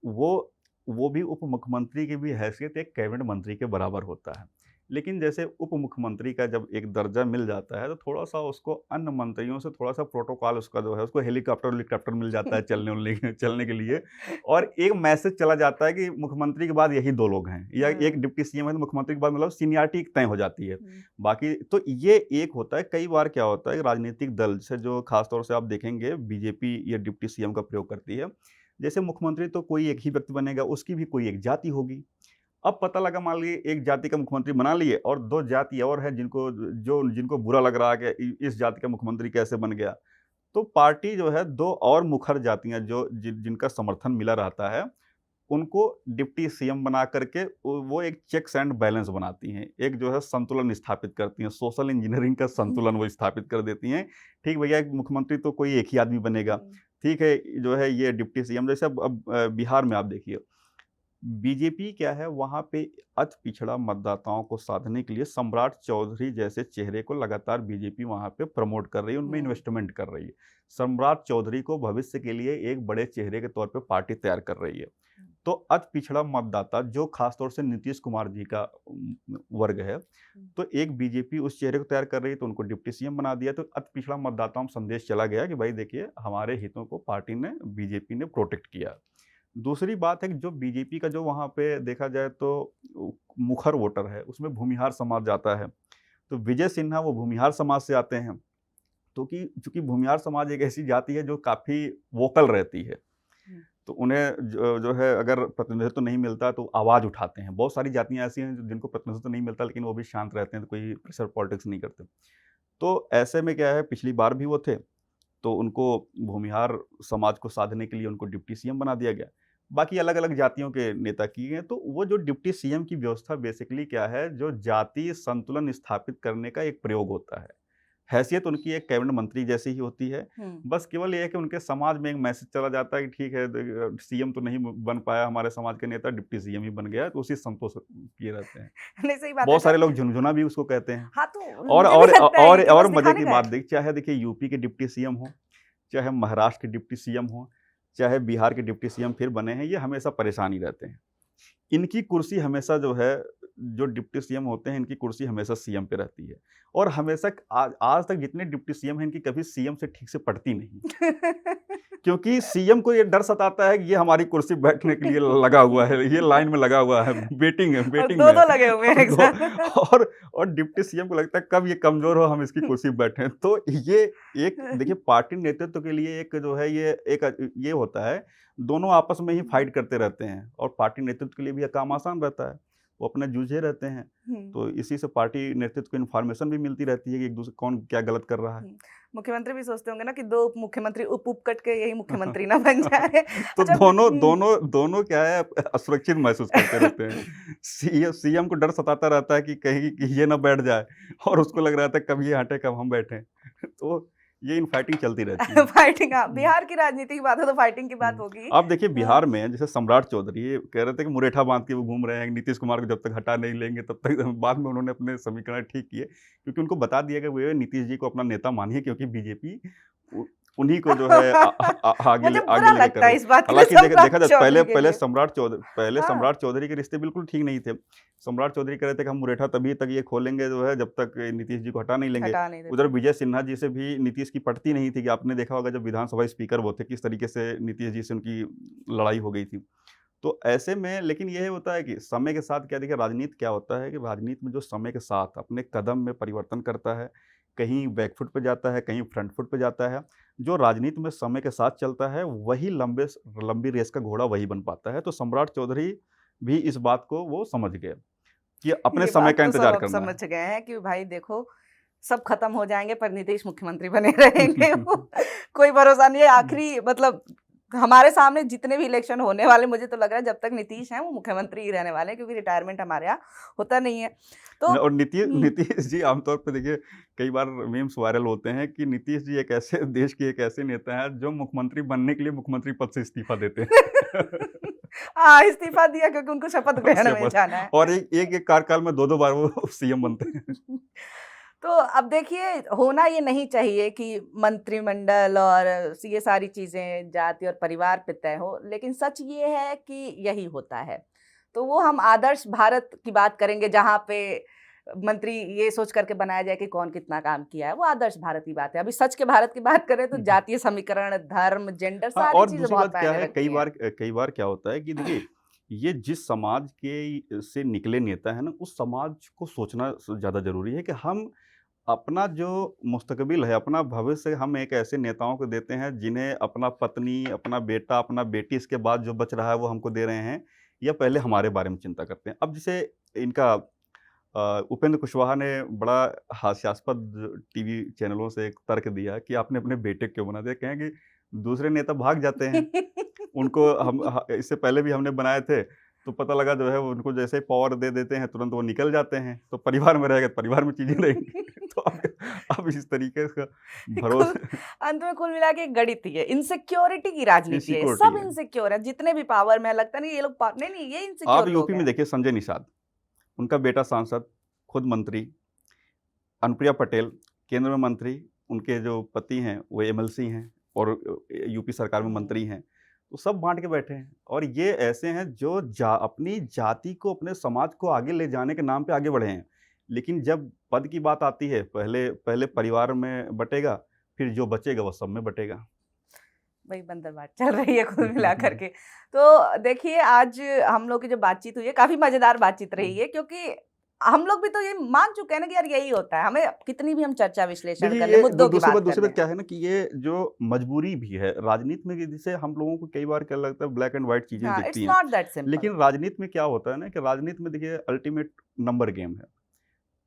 वो वो भी उप मुख्यमंत्री की भी हैसियत एक कैबिनेट मंत्री के बराबर होता है। लेकिन जैसे उप मुख्यमंत्री का जब एक दर्जा मिल जाता है तो थोड़ा-सा उसको अन्य मंत्रियों से थोड़ा-सा प्रोटोकॉल उसका जो है उसको हेलीकॉप्टर मिल जाता है चलने के लिए और एक मैसेज चला जाता है कि मुख्यमंत्री के बाद यही 2 लोग हैं या एक डिप्टी सीएम है तो मुख्यमंत्री के बाद मतलब सीनियरिटी तय हो जाती है। बाकी तो ये एक होता है, कई बार क्या होता है कि राजनीतिक दल से जो खास तौर से आप देखेंगे बीजेपी ये डिप्टी सीएम का प्रयोग करती है। जैसे मुख्यमंत्री तो कोई एक ही व्यक्ति बनेगा, उसकी भी कोई एक जाति होगी। अब पता लगा मान लीजिए एक जाति का मुख्यमंत्री बना लिए और 2 जाति और है जिनको बुरा लग रहा है कि इस जाति का मुख्यमंत्री कैसे बन गया। तो पार्टी जो है 2 और मुखर जातियाँ जिनका समर्थन मिला रहता है, उनको डिप्टी सीएम बना करके वो एक चेक्स एंड बैलेंस बनाती हैं। एक जो है संतुलन स्थापित करती हैं, सोशल इंजीनियरिंग का संतुलन वो स्थापित कर देती हैं। ठीक भैया एक मुख्यमंत्री तो कोई एक ही आदमी बनेगा। ठीक है, जो है ये डिप्टी सीएम जैसे अब बिहार में आप देखिए, बीजेपी क्या है वहाँ पे अति पिछड़ा मतदाताओं को साधने के लिए सम्राट चौधरी जैसे चेहरे को लगातार बीजेपी वहाँ पे प्रमोट कर रही है, उनमें इन्वेस्टमेंट कर रही है। सम्राट चौधरी को भविष्य के लिए एक बड़े चेहरे के तौर पे पार्टी तैयार कर रही है। तो अति पिछड़ा मतदाता जो खासतौर से नीतीश कुमार जी का वर्ग है, तो एक बीजेपी उस चेहरे को तैयार कर रही है तो उनको डिप्टी सीएम बना दिया। तो अति पिछड़ा मतदाताओं में संदेश चला गया कि भाई देखिए हमारे हितों को पार्टी ने बीजेपी ने प्रोटेक्ट किया। दूसरी बात है कि जो बीजेपी का जो वहाँ पे देखा जाए तो मुखर वोटर है, उसमें भूमिहार समाज जाता है। तो विजय सिन्हा वो भूमिहार समाज से आते हैं। तो चूँकि भूमिहार समाज एक ऐसी जाति है जो काफ़ी वोकल रहती है। तो उन्हें जो है अगर प्रतिनिधित्व नहीं मिलता तो आवाज़ उठाते हैं। बहुत सारी जातियाँ ऐसी हैं जिनको प्रतिनिधित्व नहीं मिलता लेकिन वो भी शांत रहते हैं, तो कोई प्रेशर पॉलिटिक्स नहीं करते। तो ऐसे में क्या है, पिछली बार भी वो थे, तो उनको भूमिहार समाज को साधने के लिए उनको डिप्टी सीएम बना दिया गया। बाकी अलग-अलग जातियों के नेता किए गए। तो वो जो डिप्टी सीएम की व्यवस्था बेसिकली क्या है, जो जातीय संतुलन स्थापित करने का एक प्रयोग होता है। हैसियत उनकी एक कैबिनेट मंत्री जैसी ही होती है। बस केवल ये है कि उनके समाज में एक मैसेज चला जाता है कि ठीक है सीएम तो नहीं बन पाया हमारे समाज के नेता, डिप्टी सीएम ही बन गया, तो उसी संतोष किए रहते हैं। नहीं, सही बात है। बहुत सारे लोग झुनझुना भी उसको कहते हैं। हाँ, तो और मुझे भी लगता है कि और बस मजे दिखाने की का बात है। चाहे देखिए यूपी के डिप्टी सीएम हो, चाहे महाराष्ट्र के डिप्टी सीएम हो, चाहे बिहार के डिप्टी सीएम फिर बने हैं, ये हमेशा परेशान ही रहते हैं। इनकी कुर्सी हमेशा जो है, जो डिप्टी सीएम होते हैं इनकी कुर्सी हमेशा सीएम पे रहती है और हमेशा आज तक जितने डिप्टी सीएम हैं इनकी कभी सीएम से ठीक से पटती नहीं। क्योंकि सीएम को ये डर सताता है कि ये हमारी कुर्सी बैठने के लिए लगा हुआ है, ये लाइन में लगा हुआ है, वेटिंग और में दो लगे हुए हैं और एक साथ। और डिप्टी सीएम को लगता है कब ये कमजोर हो हम इसकी कुर्सी पे बैठे। तो ये एक देखिए पार्टी नेतृत्व के लिए एक जो है ये होता है, दोनों आपस में ही फाइट करते रहते हैं और पार्टी नेतृत्व के लिए भी यह काम आसान रहता है, वो अपने जूझे रहते हैं। तो इसी से पार्टी नेतृत्व को इन्फॉर्मेशन भी मिलती रहती है कि एक दूसरे कौन क्या गलत कर रहा है। मुख्यमंत्री भी सोचते होंगे ना कि 2 मुख्यमंत्री उप कट के यही मुख्यमंत्री ना बन जाए। तो अच्छा, दोनों क्या है, असुरक्षित महसूस करते रहते हैं। सीएम को डर सताता रहता है कि कहीं कि ये ना बैठ जाए और उसको लग रहा था कब ये हटे कब हम बैठे। तो ये इनफाइटिंग चलती रहती है। फाइटिंग, बिहार की राजनीति की बात हो तो फाइटिंग की बात होगी। आप देखिए बिहार में जैसे सम्राट चौधरी ये कह रहे थे कि मुरेठा बांध के वो घूम रहे हैं, नीतीश कुमार को जब तक हटा नहीं लेंगे तब तक। बाद में उन्होंने अपने समीकरण ठीक किए क्योंकि उनको बता दिया कि वो नीतीश जी को अपना नेता मानिए क्योंकि बीजेपी उन्हीं को जो है आगे मुझे आगे बुरा लेके कर लगता है रही। इस बात के लिए हालांकि देखा जाए चौधरी के लिए। पहले हाँ। सम्राट चौधरी के रिश्ते बिल्कुल ठीक नहीं थे। सम्राट चौधरी कह रहे थे कि हम मुरेठा तभी तक ये खोलेंगे जो है जब तक नीतीश जी को हटा नहीं लेंगे। हटा नहीं उधर देते। विजय सिन्हा जी से भी नीतीश की पटती नहीं थी कि आपने देखा होगा जब विधानसभा स्पीकर वो थे किस तरीके से नीतीश जी से उनकी लड़ाई हो गई थी। तो ऐसे में लेकिन यह होता है कि समय के साथ क्या देखिए राजनीति क्या होता है कि राजनीति में जो समय के साथ अपने कदम में परिवर्तन करता है, कहीं बैकफुट पे जाता है, कहीं फ्रंट फुट पे जाता है। जो राजनीति में समय के साथ चलता है वही लंबी रेस का घोड़ा वही बन पाता है। तो सम्राट चौधरी भी इस बात को वो समझ गए कि अपने ये समय बात का तो सब इंतजार अब करना है। समझ गए हैं कि भाई देखो सब खत्म हो जाएंगे पर नीतीश मुख्यमंत्री बने रहेंगे। वो कोई भरोसा नहीं है। आखिरी मतलब हमारे सामने जितने भी इलेक्शन होने वाले मुझे तो लग रहा है जब तक नीतीश हैं वो मुख्यमंत्री ही रहने वाले हैं क्योंकि रिटायरमेंट हमारे यहाँ होता नहीं है। तो और नीतीश जी आमतौर पे देखिए कई बार मीम्स वायरल होते हैं कि नीतीश जी एक ऐसे देश के एक ऐसे नेता हैं जो मुख्यमंत्री बनने के लिए मुख्यमंत्री पद से इस्तीफा देते हैं। हाँ, इस्तीफा दिया क्योंकि उनको शपथ ग्रहण में जाना है। और एक कार्यकाल में 2-2 बार वो सीएम बनते हैं। तो अब देखिए होना ये नहीं चाहिए कि मंत्रिमंडल और ये सारी चीजें जाति और परिवार पे तय हो, लेकिन सच ये है कि यही होता है। तो वो हम आदर्श भारत की बात करेंगे जहाँ पे मंत्री ये सोच करके बनाया जाए कि कौन कितना काम किया है, वो आदर्श भारत की बात है। अभी सच के भारत की बात करें तो जातीय समीकरण, धर्म, जेंडर हाँ, सारी और चीजें दूसरी बहुत बात क्या मायने है, रखती हैं। कई बार क्या होता है कि देखिए, ये जिस समाज के से निकले नेता है ना, उस समाज को सोचना ज़्यादा ज़रूरी है कि हम अपना जो मुस्तकबिल है, अपना भविष्य हम एक ऐसे नेताओं को देते हैं जिन्हें अपना पत्नी, अपना बेटा, अपना बेटी, इसके बाद जो बच रहा है वो हमको दे रहे हैं, या पहले हमारे बारे में चिंता करते हैं। अब जैसे इनका उपेंद्र कुशवाहा ने बड़ा हास्यास्पद टीवी चैनलों से एक तर्क दिया कि आपने अपने बेटे क्यों बना दिया? कहें कि दूसरे नेता भाग जाते हैं। उनको हम इससे पहले भी हमने बनाए थे, तो पता लगा जो है वो उनको जैसे ही पावर दे देते हैं, तुरंत वो निकल जाते हैं। तो परिवार में रहेगा, तो परिवार में चीज़ें रहेंगी। तो अब इस तरीके का कुल भरोसा अंत में कुल मिला के एक गणित ही है, इनसिक्योरिटी की राजनीति है, ये इनसिक्योरिटी सब है। इनसिक्योर है, जितने भी पावर में है, लगता नहीं ये लोग नहीं नहीं ये आप इनसिक्योर लोग यूपी में हैं। देखिए संजय निषाद, उनका बेटा सांसद, खुद मंत्री, अनुप्रिया पटेल केंद्र में मंत्री, उनके जो पति हैं वो एमएलसी हैं और यूपी सरकार में मंत्री हैं। तो सब बाँट के बैठे हैं, और ये ऐसे हैं जो अपनी जाति को, अपने समाज को आगे ले जाने के नाम पे आगे बढ़े हैं। लेकिन जब पद की बात आती है, पहले पहले परिवार में बटेगा, फिर जो बचेगा वो सब में बटेगा। वही बंदरबाट चल रही है कुल मिला करके। तो देखिए आज हम लोग की जो बातचीत हुई है काफ़ी मज़ेदार बातचीत रही है, क्योंकि हम लोग भी तो ये मान चुके हैं ना कि यार यही होता है। हमें कितनी भी हम चर्चा विश्लेषण कर देखिए, लें, ये मुद्दों की बात कर दूसरी बात लें। क्या है ना कि ये जो मजबूरी भी है राजनीति में, कि जिसे हम लोगों को कई बार क्या लगता है, ब्लैक एंड व्हाइट चीज़ें हाँ, दिखती इट्स हैं। Not that simple. लेकिन राजनीति में क्या होता है ना कि राजनीति में देखिए अल्टीमेट नंबर गेम है।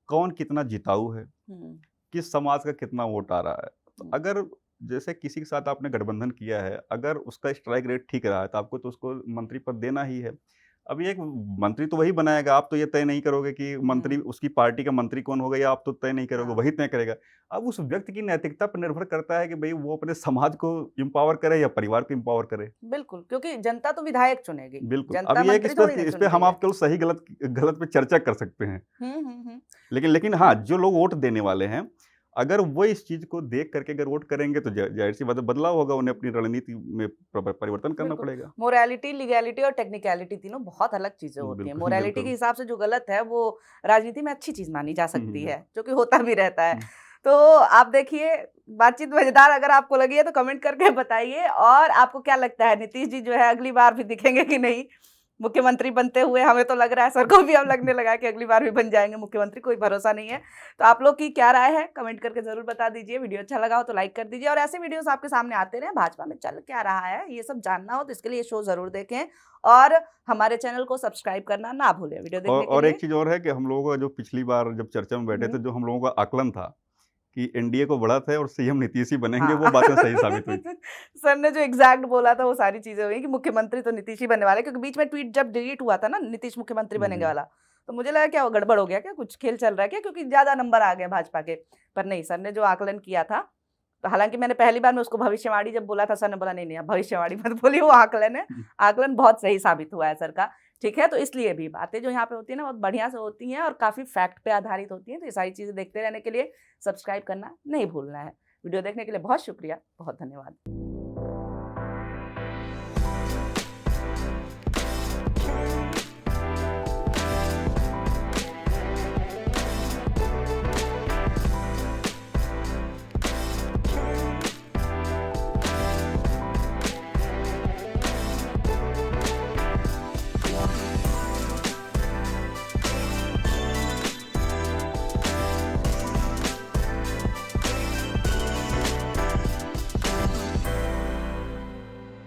कौन कितना जिताऊ है, हुँ, किस समाज का कितना वोट आ रहा है। तो हुँ, अगर जैसे किसी के साथ आपने गठबंधन किया है, अगर उसका स्ट्राइक रेट ठीक रहा है, तो आपको तो उसको मंत्री पद देना ही है। अब ये एक मंत्री तो वही बनाएगा, आप तो ये तय नहीं करोगे कि मंत्री, हुँ, उसकी पार्टी का मंत्री कौन होगा, या आप तो तय नहीं करोगे, हाँ, वही तय करेगा। अब उस व्यक्ति की नैतिकता पर निर्भर करता है कि भई वो अपने समाज को एम्पावर करे या परिवार को एम्पावर करे। बिल्कुल, क्योंकि जनता तो विधायक चुनेगी, बिल्कुल, अब जनता ये है कि मंत्री थोड़ी ना इस पे चुन हम रही है। आप केवल सही गलत गलत पे चर्चा कर सकते हैं। हुँ, हुँ, हुँ। लेकिन हाँ, जो लोग वोट देने वाले हैं, अगर वो इस चीज़ को देख करके अगर वोट करेंगे, तो ज़ाहिर-सी बात है बदलाव होगा, उन्हें अपनी रणनीति में परिवर्तन करना बिल्कुल, पड़ेगा। मोरालिटी, लीगैलिटी और टेक्निकैलिटी तीनों बहुत अलग चीज़ें होती हैं। बिल्कुल, मोरालिटी के बिल्कुल। हिसाब से जो गलत है वो राजनीति में अच्छी चीज़ मानी जा सकती है, बिल्कुल। जो कि होता भी रहता है। हुँ। तो आप देखिए बातचीत मज़ेदार अगर आपको लगी है तो कमेंट करके बताइए, और आपको क्या लगता है नीतीश जी जो है अगली बार भी दिखेंगे कि नहीं मुख्यमंत्री बनते हुए? हमें तो लग रहा है, सर को भी अब लगने लगा है कि अगली बार भी बन जाएँगे मुख्यमंत्री, कोई भरोसा नहीं है। तो आप लोग की क्या राय है? कमेंट करके ज़रूर बता दीजिए। वीडियो अच्छा लगा हो तो लाइक कर दीजिए, और ऐसे वीडियोज़ आपके सामने आते रहें। भाजपा में चल क्या रहा है, ये सब जानना हो तो इसके लिए ये शो ज़रूर देखें, और हमारे चैनल को सब्सक्राइब करना ना भूलें। वीडियो देखने के और एक लिए चीज़ और है कि हम लोगों का जो पिछली बार जब चर्चा में बैठे थे, हुँ, जो हम लोगों का आकलन था कि एनडीए को बढ़त है और सीएम नीतीश ही बनेंगे, वो हाँ। बातें सही साबित हुई थी। सर ने जो एग्ज़ैक्ट बोला था वो सारी चीज़ें हुई कि मुख्यमंत्री तो नीतीश ही बनने वाले हैं, क्योंकि बीच में ट्वीट जब डिलीट हुआ था ना नीतीश मुख्यमंत्री बनेंगे जी। वाला, तो मुझे लगा क्या गड़बड़ हो गया क्या? कुछ खेल चल रहा है क्या? क्योंकि ज़्यादा नंबर आ गए भाजपा के। पर नहीं, सर ने जो आकलन किया था, तो हालाँकि मैंने पहली बार में उसको भविष्यवाणी जब बोला था, सर ने बोला नहीं, नहीं आप भविष्यवाणी मत बोलिए, वो आकलन है। आकलन बहुत सही साबित हुआ है सर का। ठीक है? तो इसलिए भी बातें जो यहाँ पे होती है ना बहुत बढ़िया से होती हैं और काफ़ी फैक्ट पे आधारित होती हैं। तो ये सारी चीज़ें देखते रहने के लिए सब्सक्राइब करना नहीं भूलना है। वीडियो देखने के लिए बहुत शुक्रिया, बहुत धन्यवाद।